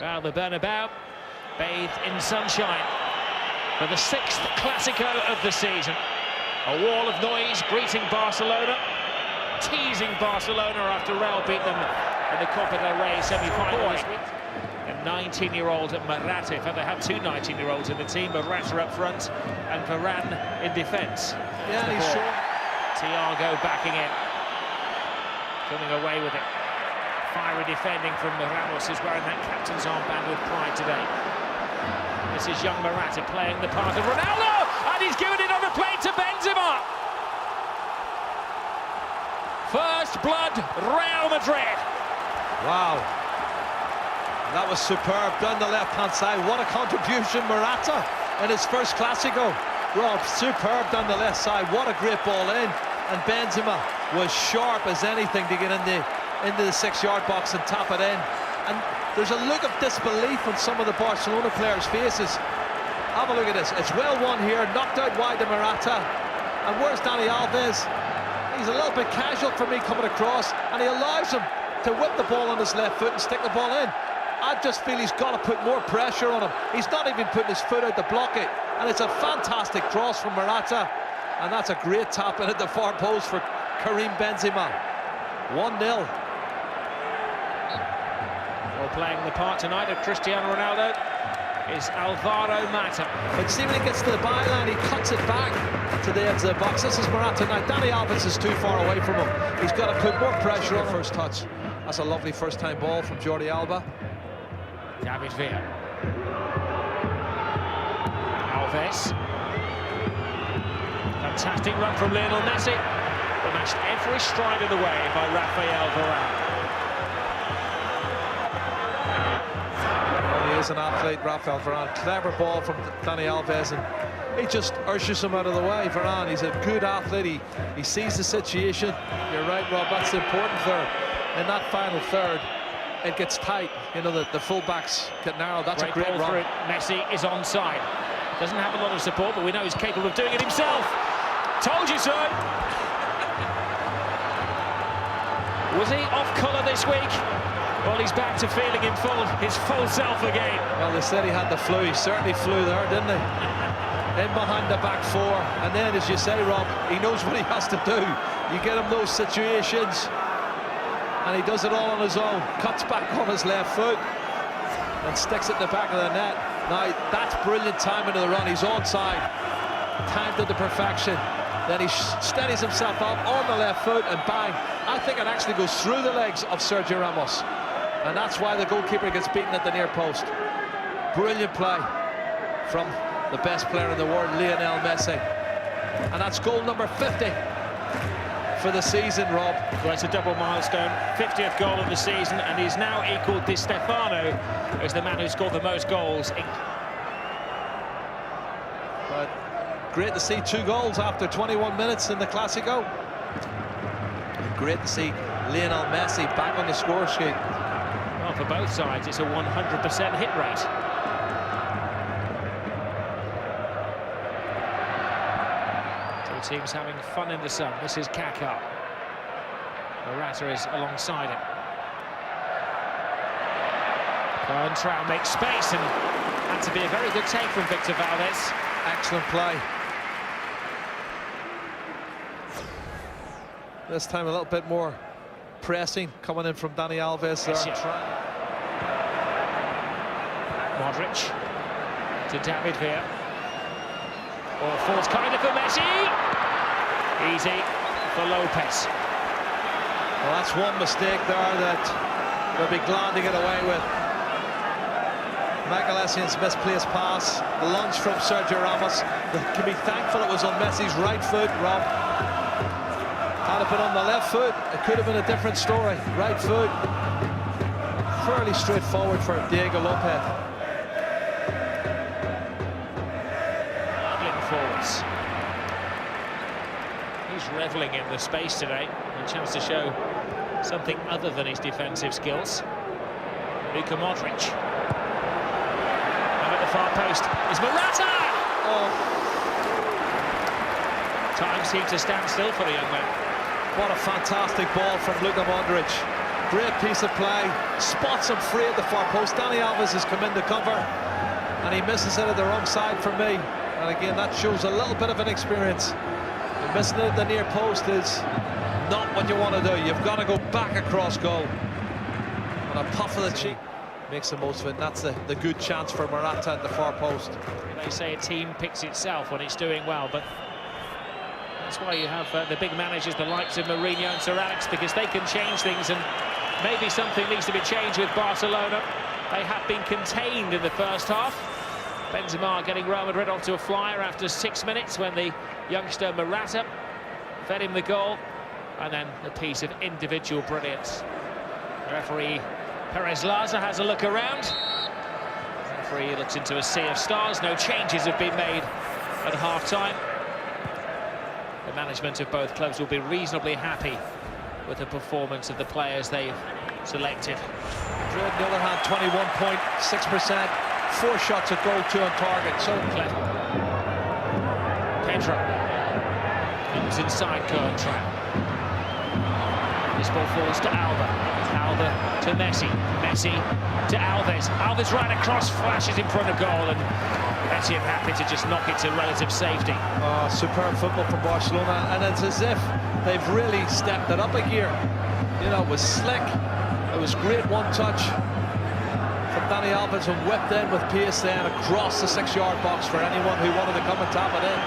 Well, the Bernabeu bathed in sunshine for the 6th Clásico of the season. A wall of noise greeting Barcelona, teasing Barcelona after Real beat them in the Copa del Rey semi-final this week. A 19-year-old Morata. In fact, they have two 19-year-olds in the team. Morata up front and Varane in defence. Yeah, he's short. Thiago backing in, coming away with it. Fiery defending from Ramos, who's wearing that captain's armband with pride today. This is young Morata playing the part of Ronaldo, and he's given it on the plate to Benzema. First blood, Real Madrid. Wow. That was superb down the left-hand side. What a contribution, Morata, in his first Clásico. Rob, superb down the left side. What a great ball in. And Benzema was sharp as anything to get into the 6-yard box and tap it in. And there's a look of disbelief on some of the Barcelona players' faces. Have a look at this. It's well won here, knocked out wide to Morata. And where's Dani Alves? He's a little bit casual for me coming across, and he allows him to whip the ball on his left foot and stick the ball in. I just feel he's got to put more pressure on him. He's not even putting his foot out to block it. And it's a fantastic cross from Morata. And that's a great tap in at the far post for Karim Benzema. 1-0. Well, playing the part tonight of Cristiano Ronaldo is Alvaro Morata. But see, when he gets to the byline, he cuts it back to the edge of the box. This is Morata. Now, Dani Alves is too far away from him. He's got to put more pressure on first touch. That's a lovely first-time ball from Jordi Alba. David Villa. Alves. Fantastic run from Lionel Messi. But matched every stride of the way by Rafael Varane. He is an athlete, Rafael Varane. Clever ball from Dani Alves, and he just ushers him out of the way. Varane, he's a good athlete. He sees the situation. You're right, Rob, that's the important third. In that final third, it gets tight. You know, the full-backs get narrow. That's a great run. Messi is onside. Doesn't have a lot of support, but we know he's capable of doing it himself. Told you so. Was he off colour this week? Well, he's back to feeling his full self again. Well, they said he had the flu. He certainly flew there, didn't he? In behind the back four. And then, as you say, Rob, he knows what he has to do. You get him those situations, and he does it all on his own. Cuts back on his left foot and sticks it in the back of the net. Now, that's brilliant timing of the run. He's onside. Timed it to perfection. Then he steadies himself up on the left foot, and bang. I think it actually goes through the legs of Sergio Ramos. And that's why the goalkeeper gets beaten at the near post. Brilliant play from the best player in the world, Lionel Messi. And that's goal number 50 for the season, Rob. Well, it's a double milestone, 50th goal of the season, and he's now equalled Di Stefano as the man who scored the most goals. But great to see 2 goals after 21 minutes in the Clásico. Great to see Lionel Messi back on the score sheet. Well, for both sides, it's a 100% hit rate. Two teams having fun in the sun. This is Kaká. Morata is alongside him. Coentrao makes space, and had to be a very good take from Victor Valdez. Excellent play. This time a little bit more pressing coming in from Dani Alves there. Modric to David Villa. Or falls kind of for Messi. Easy for Lopez. Well, that's one mistake there that they'll be glad to get away with. Michael Essien's misplaced pass, the lunge from Sergio Ramos. They can be thankful it was on Messi's right foot, Rob. Had it been on the left foot, it could have been a different story. Right foot, fairly straightforward for Diego Lopez. Forwards. He's reveling in the space today. A chance to show something other than his defensive skills. Luka Modric. And at the far post is Morata! Oh. Time seemed to stand still for the young man. What a fantastic ball from Luka Modric. Great piece of play. Spots him free at the far post. Dani Alves has come in to cover, and he misses it at the wrong side for me. And again, that shows a little bit of inexperience. And missing it at the near post is not what you want to do. You've got to go back across goal. And a puff of the cheek makes the most of it. And that's the good chance for Morata at the far post. They say a team picks itself when it's doing well, but that's why you have the big managers, the likes of Mourinho and Sir Alex, because they can change things, and maybe something needs to be changed with Barcelona. They have been contained in the first half. Benzema getting Real Madrid onto a flyer after 6 minutes when the youngster Morata fed him the goal, and then a piece of individual brilliance. The referee Perez Laza has a look around. The referee looks into a sea of stars. No changes have been made at half-time. The management of both clubs will be reasonably happy with the performance of the players they've selected. Madrid, on the other hand, 21.6%, 4 shots at goal, 2 on target. So clever. Pedro comes inside Coentrao. This ball falls to Alba. Alba to Messi. Messi to Alves. Alves right across, flashes in front of goal, and Messi happy to just knock it to relative safety. Oh, superb football from Barcelona, and it's as if they've really stepped it up a gear. You know, it was slick, it was great one-touch from Dani Alves, and whipped in with pace then across the 6-yard box for anyone who wanted to come and tap it in.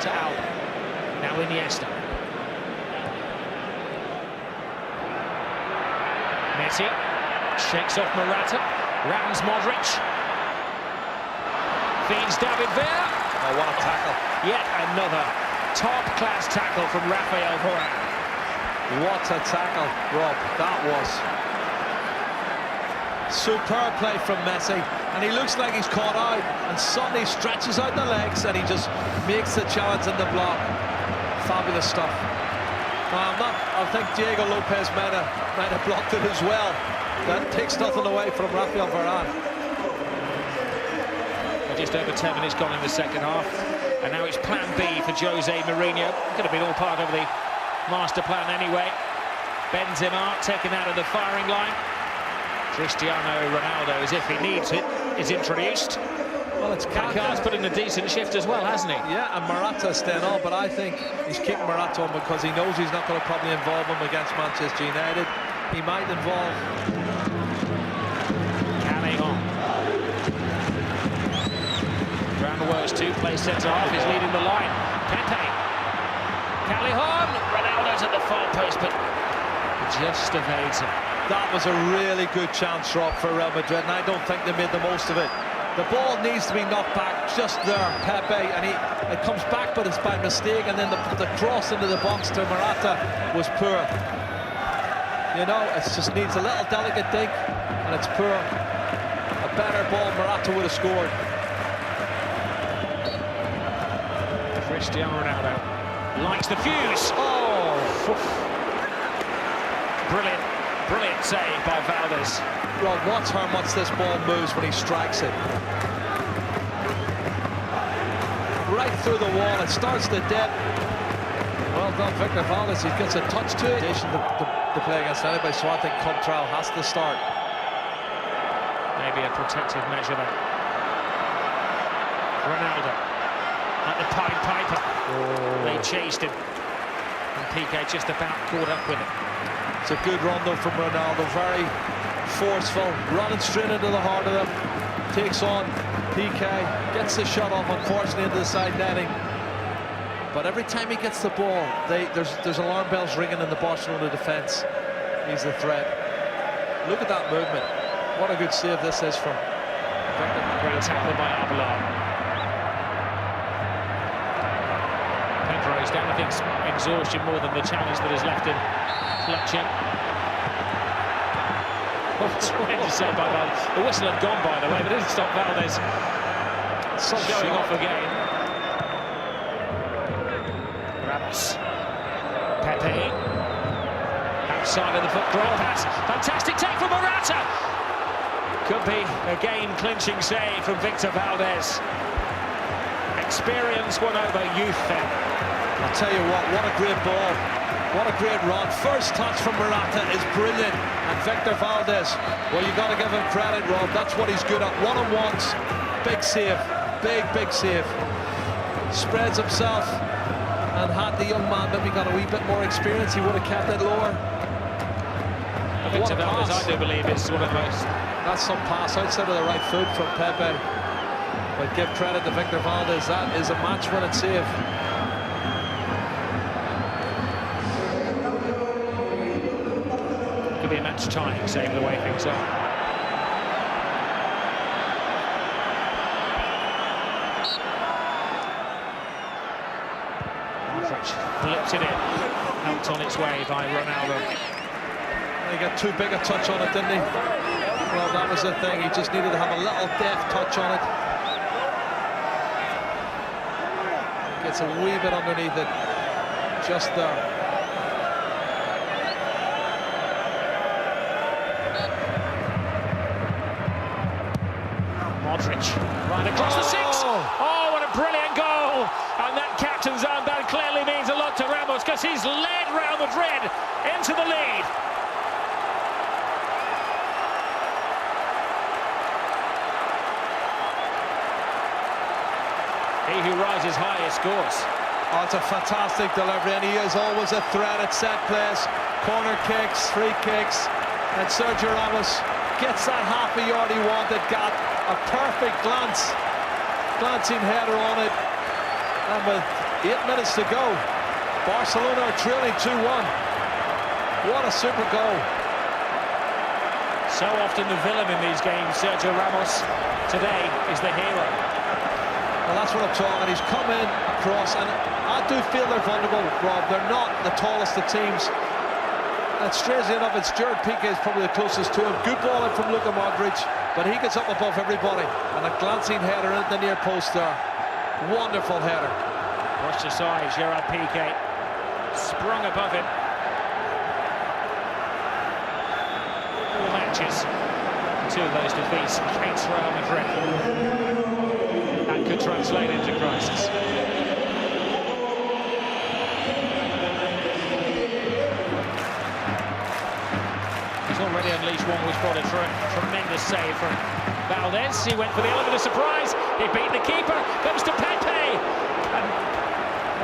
To Alba, now Iniesta. Messi shakes off Morata, rounds Modric, feeds David Villa. Oh, what a tackle. Yet another top-class tackle from Rafael Varane. What a tackle, Rob, that was. Superb play from Messi, and he looks like he's caught out, and suddenly stretches out the legs, and he just makes the challenge in the block. Fabulous stuff. I think Diego Lopez might have blocked it as well. That takes nothing away from Rafael Varane. Just over 10 minutes gone in the second half, and now it's plan B for Jose Mourinho. Could have been all part of the master plan anyway. Benzema taken out of the firing line. Cristiano Ronaldo, as if he needs it, is introduced. Well, it's Kaká's put in a decent shift as well, hasn't he? Yeah, and Morata's staying on, but I think he's keeping Morata on because he knows he's not going to probably involve him against Manchester United. He might involve Callejon. Ground works too, plays centre half, is leading the line. Pepe. Callejon. Ronaldo's at the far post, but just evades him. That was a really good chance, Rob, for Real Madrid, and I don't think they made the most of it. The ball needs to be knocked back just there, Pepe, and it comes back, but it's by mistake, and then the cross into the box to Morata was poor. You know, it just needs a little delicate dink, and it's poor. A better ball, Morata would have scored. Cristiano Ronaldo likes the fuse. Oh, brilliant save by Valdez. Rob, watch how much this ball moves when he strikes it. Right through the wall, it starts to dip. Well done, Victor Valdez. He gets a touch to it. To play against anybody, so I think Coentrao has to start. Maybe a protective measure then. Ronaldo at the Pied Piper. Oh. They chased him, and Piqué just about caught up with it. It's a good run though from Ronaldo, very forceful, running straight into the heart of them. Takes on Piqué, gets the shot off, unfortunately, into the side netting. But every time he gets the ball, there's alarm bells ringing in the Barcelona defence. He's the threat. Look at that movement. What a good save this is from Victor. Great tackle by Abelard. Pedro is down, I think, exhaustion more than the challenge that has left him clutching. Tremendous save by Valdez. The whistle had gone, by the way, but it didn't stop Valdez going off again. Ramos. Pepe. Outside of the foot, great pass. Fantastic take from Morata. Could be a game-clinching save from Victor Valdez. Experience won over youth then. I'll tell you what a great ball. What a great run. First touch from Morata is brilliant. And Victor Valdez, well, you got to give him credit, Rob. That's what he's good at. One-on-ones. Big save. Big save. Spreads himself and had the young man maybe got a wee bit more experience, he would have kept it lower. Victor Valdez, I do believe, is one of the most... That's some pass outside of the right foot from Pepe. But give credit to Victor Valdez. That is a match-winning save. Could be a match-tying save the way things are. Flips it in, helped on its way by Ronaldo. He got too big a touch on it, didn't he? Well, that was the thing. He just needed to have a little deft touch on it. Gets a wee bit underneath it, just there. Madrid, right across the six. Oh, what a brilliant goal! And that captain's armband clearly means a lot to Ramos, because he's led Real Madrid into the lead. He who rises higher scores. Oh, it's a fantastic delivery, and he is always a threat at set plays, corner kicks, free kicks, and Sergio Ramos gets that half a yard he wanted, got a perfect glancing header on it, and with 8 minutes to go, Barcelona are trailing 2-1. What a super goal. So often the villain in these games, Sergio Ramos, today is the hero. Well, that's what I'm talking. He's come in across, and I do feel they're vulnerable, Rob. They're not the tallest of teams. And strangely enough, it's Gerard Piqué is probably the closest to him. Good ball in from Luka Modric, but he gets up above everybody. And a glancing header into the near post there. Wonderful header. Pushed aside, Gerard Piqué sprung above him. All matches, 2 of those defeats against Real Madrid. That could translate into crisis. He's already unleashed one which brought a tremendous save from Valdez. He went for the element of surprise. He beat the keeper. Comes to Pepe. And,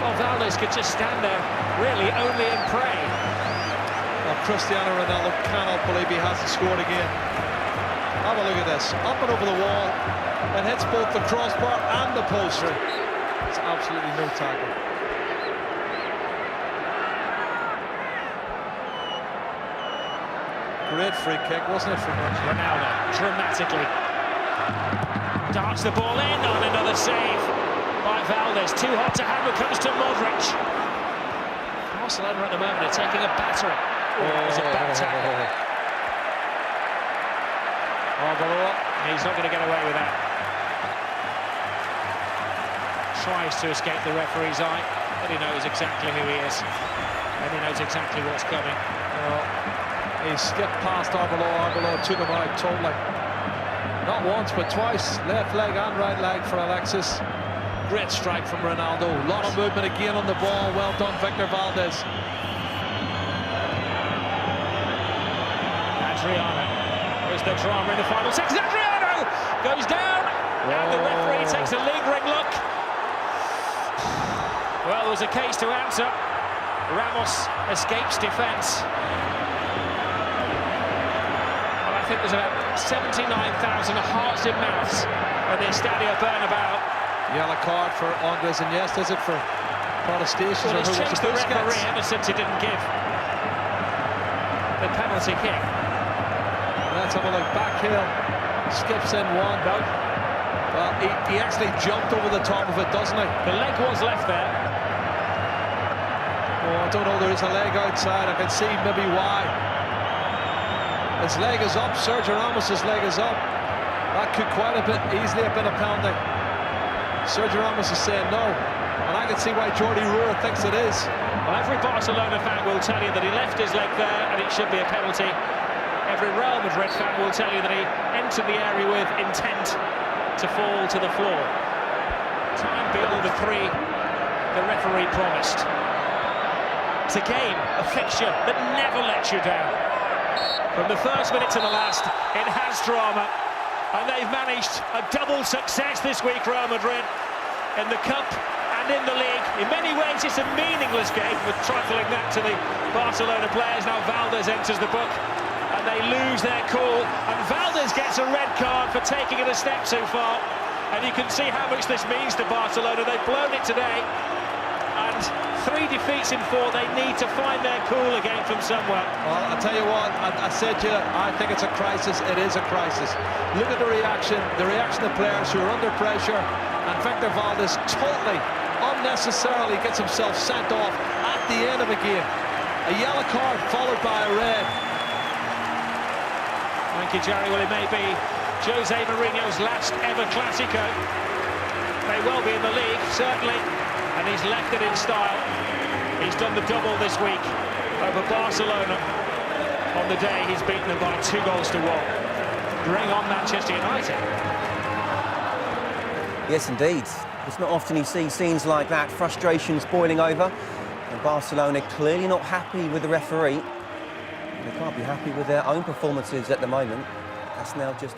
well, Valdez could just stand there, really only and pray. Well, Cristiano Ronaldo cannot believe he hasn't scored again. Have a look at this. Up and over the wall. It hits both the crossbar and the post. It's absolutely no tackle. Great free kick, wasn't it, from Ronaldo, dramatically darts the ball in on another save by Valdez. Too hot to handle, comes to Modric. Barcelona at the moment are taking a battering. It was a bad tackle. He's not going to get away with that. Tries to escape the referee's eye, but he knows exactly who he is, and he knows exactly what's coming. He skipped past Arbeloa took him out totally. Not once, but twice. Left leg and right leg for Alexis. Great strike from Ronaldo. A lot of movement again on the ball. Well done, Victor Valdez. Adriano. There's the drama in the final seconds. Adriano goes down, and the referee takes a lingering look. Well, there was a case to answer. Ramos escapes defence. Well, I think there's about 79,000 hearts in mouths at the Estadio Bernabeu. Yellow card for Andres Iniesta, is it for protestation? Well, he's changed the referee ever since he didn't give the penalty kick. Let's have a look. Back heel, skips in one. No. Well, he actually jumped over the top of it, doesn't he? The leg was left there. Oh, I don't know, there is a leg outside. I can see maybe why. His leg is up, Sergio Ramos' leg is up. That could quite a bit easily have been a penalty. Sergio Ramos is saying no, and I can see why Jordi Rua thinks it is. Well, every Barcelona fan will tell you that he left his leg there and it should be a penalty. Every Real Madrid fan will tell you that he entered the area with intent to fall to the floor. Time beyond the the referee promised. It's a game, a fixture that never lets you down. From the first minute to the last, it has drama, and they've managed a double success this week, Real Madrid, in the Cup and in the League. In many ways, it's a meaningless game, with trifling that to the Barcelona players. Now Valdez enters the book, and they lose their cool, and Valdez gets a red card for taking it a step too far. And you can see how much this means to Barcelona. They've blown it today, and 3 defeats in 4. They need to find their cool again from somewhere. Well, I'll tell you what, I said to you, I think it's a crisis. It is a crisis. Look at the reaction of players who are under pressure, and Victor Valdez totally, unnecessarily gets himself sent off at the end of a game. A yellow card followed by a red. Thank you, Jerry. Well, it may be Jose Mourinho's last ever Clásico. May well be in the league, certainly, and he's left it in style. He's done the double this week over Barcelona on the day he's beaten them by 2 goals to 1. Bring on Manchester United. Yes, indeed. It's not often you see scenes like that, frustrations boiling over, and Barcelona clearly not happy with the referee. They can't be happy with their own performances at the moment. That's now just